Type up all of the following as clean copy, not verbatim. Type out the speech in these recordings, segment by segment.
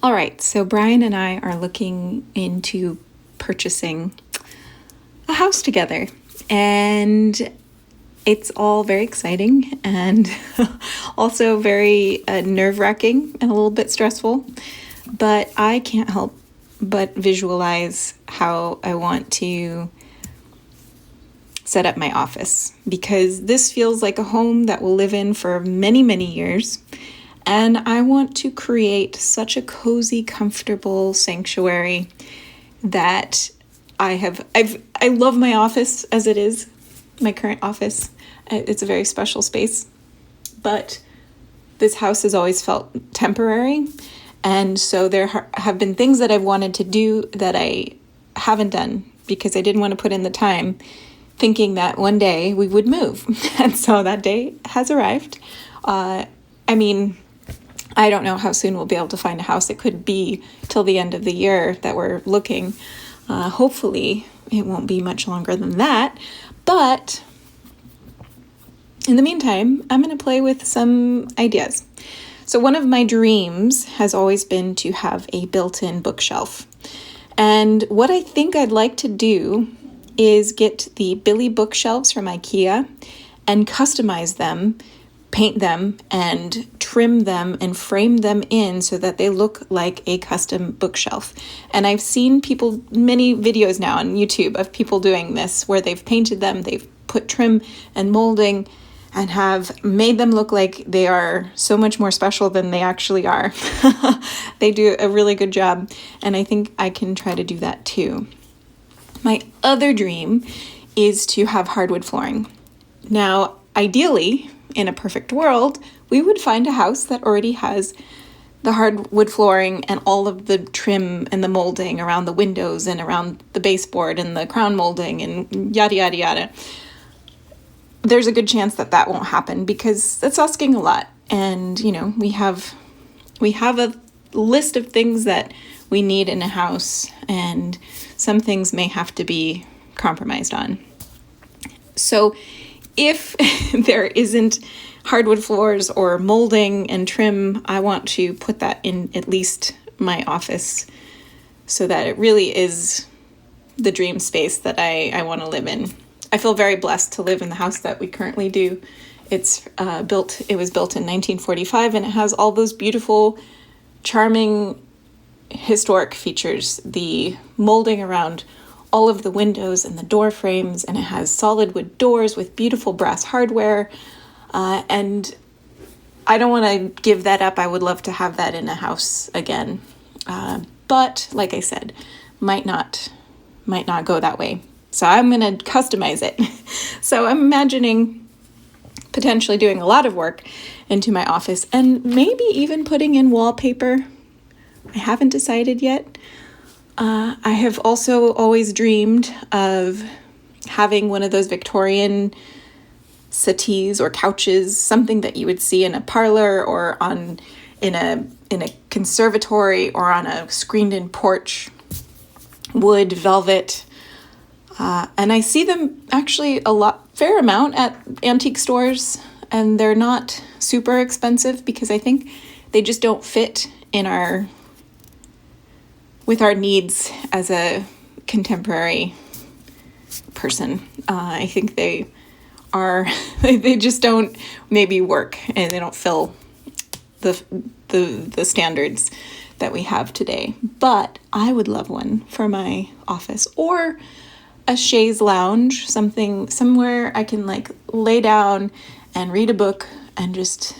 All right, so Brian and I are looking into purchasing a house together, and it's all very exciting and also very nerve-wracking and a little bit stressful, but I can't help but visualize how I want to set up my office, because this feels like a home that we'll live in for many, many years. And I want to create such a cozy, comfortable sanctuary that I love my office as it is, my current office. It's a very special space, but this house has always felt temporary. And so there have been things that I've wanted to do that I haven't done because I didn't want to put in the time, thinking that one day we would move. And so that day has arrived. I don't know how soon we'll be able to find a house. It could be till the end of the year that we're looking. Hopefully it won't be much longer than that. But in the meantime, I'm going to play with some ideas. So one of my dreams has always been to have a built-in bookshelf. And what I think I'd like to do is get the Billy bookshelves from IKEA and customize them, paint them, and trim them and frame them in so that they look like a custom bookshelf. And I've seen many videos now on YouTube of people doing this, where they've painted them, they've put trim and molding, and have made them look like they are so much more special than they actually are. They do a really good job, and I think I can try to do that too. My other dream is to have hardwood flooring. Now, ideally, in a perfect world, we would find a house that already has the hardwood flooring and all of the trim and the molding around the windows and around the baseboard and the crown molding and yada, yada, yada. There's a good chance that that won't happen because that's asking a lot. And, we have a list of things that we need in a house, and some things may have to be compromised on. So if there isn't hardwood floors or molding and trim, I want to put that in at least my office so that it really is the dream space that I want to live in. I feel very blessed to live in the house that we currently do. It was built in 1945, and it has all those beautiful, charming, historic features. The molding around all of the windows and the door frames, and it has solid wood doors with beautiful brass hardware. And I don't want to give that up. I would love to have that in a house again. But like I said, might not go that way. So I'm going to customize it. So I'm imagining potentially doing a lot of work into my office and maybe even putting in wallpaper. I haven't decided yet. I have also always dreamed of having one of those Victorian settees or couches, something that you would see in a parlor or in a conservatory or on a screened-in porch, wood, velvet. And I see them actually fair amount at antique stores, and they're not super expensive because I think they just don't fit with our needs as a contemporary person. I think they just don't maybe work, and they don't fill the standards that we have today. But I would love one for my office, or a chaise lounge, somewhere I can lay down and read a book and just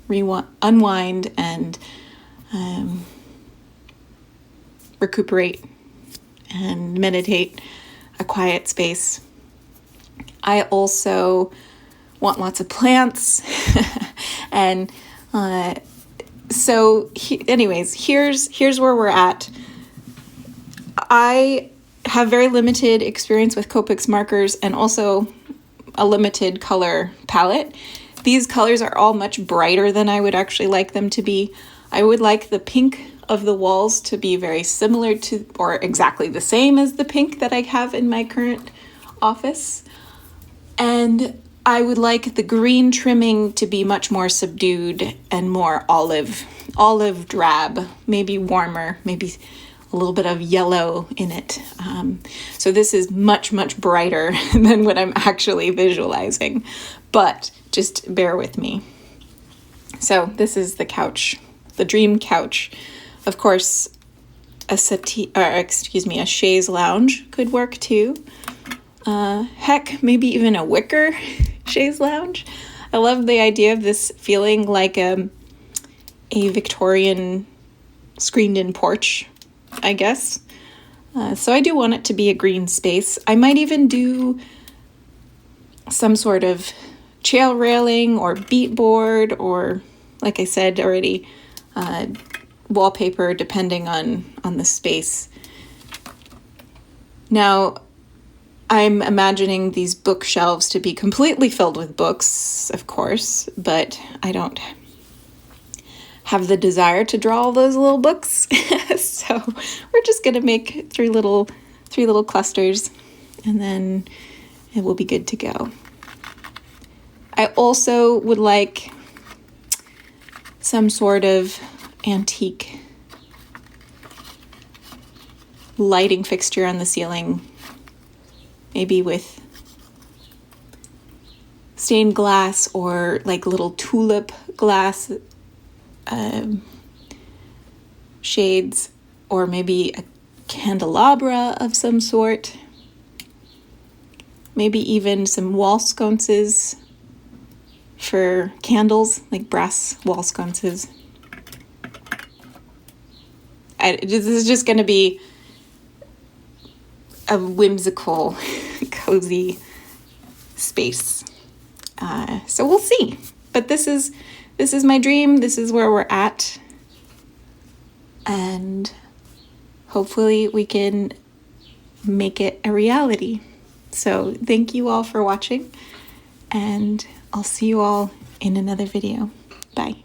unwind and recuperate and meditate, a quiet space. I also want lots of plants. And anyways, here's where we're at. I have very limited experience with Copics markers and also a limited color palette. These colors are all much brighter than I would actually like them to be. I would like the pink of the walls to be very similar to or exactly the same as the pink that I have in my current office. And I would like the green trimming to be much more subdued and more olive drab, maybe warmer, maybe a little bit of yellow in it. So this is much, much brighter than what I'm actually visualizing, but just bear with me. So this is the couch, the dream couch. Of course, a chaise lounge could work too. Heck, maybe even a wicker chaise lounge. I love the idea of this feeling like a Victorian screened-in porch, I guess. So I do want it to be a green space. I might even do some sort of chair railing or beat board or, like I said already, wallpaper, depending on the space. Now, I'm imagining these bookshelves to be completely filled with books, of course, but I don't have the desire to draw all those little books. So we're just gonna make three little clusters, and then it will be good to go. I also would like some sort of antique lighting fixture on the ceiling, maybe with stained glass or like little tulip glass shades, or maybe a candelabra of some sort, maybe even some wall sconces for candles, like brass wall sconces. This is just going to be a whimsical, cozy space. So we'll see. But this is my dream. This is where we're at. And hopefully we can make it a reality. So thank you all for watching, and I'll see you all in another video. Bye.